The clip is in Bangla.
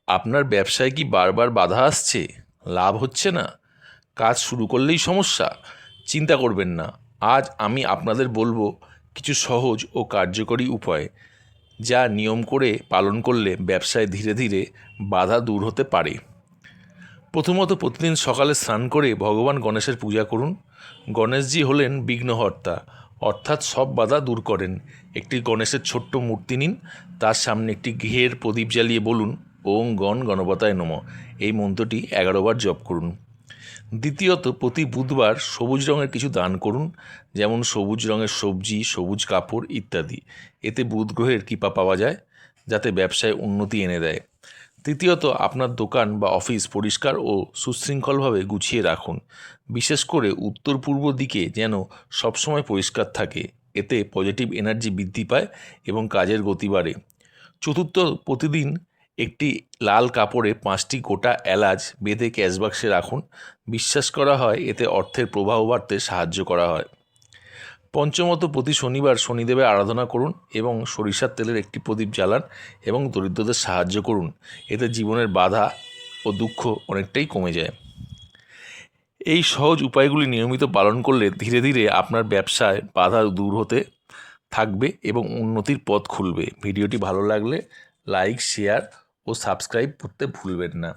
আপনার ব্যবসায় কি বারবার বাধা আসছে, লাভ হচ্ছে না, কাজ শুরু করলেই সমস্যা? চিন্তা করবেন না, আজ আমি আপনাদের বলবো কিছু সহজ ও কার্যকরী উপায়, যা নিয়ম করে পালন করলে ব্যবসায় ধীরে ধীরে বাধা দূর হতে পারে। প্রথমত, প্রতিদিন সকালে স্নান করে ভগবান গণেশের পূজা করুন। গণেশজি হলেন বিঘ্নহর্তা, অর্থাৎ সব বাধা দূর করেন। একটি গণেশের ছোট্ট মূর্তি নিন, তার সামনে একটি ঘিয়ের প্রদীপ জ্বালিয়ে বলুন, ওং গণ গণপতায় নমঃ। এই মন্ত্রটি 11বার জপ করুন। দ্বিতীয়ত, প্রতি বুধবার সবুজ রঙের কিছু দান করুন, যেমন সবুজ রঙের সবজি, সবুজ কাপড় ইত্যাদি। এতে বুধ গ্রহের কৃপা পাওয়া যায়, যাতে ব্যবসায় উন্নতি এনে দেয়। তৃতীয়ত, আপনার দোকান বা অফিস পরিষ্কার ও সুশৃঙ্খলভাবে গুছিয়ে রাখুন। বিশেষ করে উত্তর পূর্ব দিকে যেন সবসময় পরিষ্কার থাকে। এতে পজিটিভ এনার্জি বৃদ্ধি পায় এবং কাজের গতি বাড়ে। চতুর্থ, প্রতিদিন একটি লাল কাপড়ে 5টি গোটা এলাচ বেঁধে ক্যাশবাক্সে রাখুন। বিশ্বাস করা হয় এতে অর্থের প্রবাহ বাড়তে সাহায্য করা হয়। পঞ্চমত, প্রতি শনিবার শনিদেবের আরাধনা করুন এবং সরিষার তেলের একটি প্রদীপ জ্বালান এবং দরিদ্রদের সাহায্য করুন। এতে জীবনের বাধা ও দুঃখ অনেকটাই কমে যায়। এই সহজ উপায়গুলি নিয়মিত পালন করলে ধীরে ধীরে আপনার ব্যবসায় বাধা দূর হতে থাকবে এবং উন্নতির পথ খুলবে। ভিডিওটি ভালো লাগলে লাইক, শেয়ার ও সাবস্ক্রাইব করতে ভুলবেন না।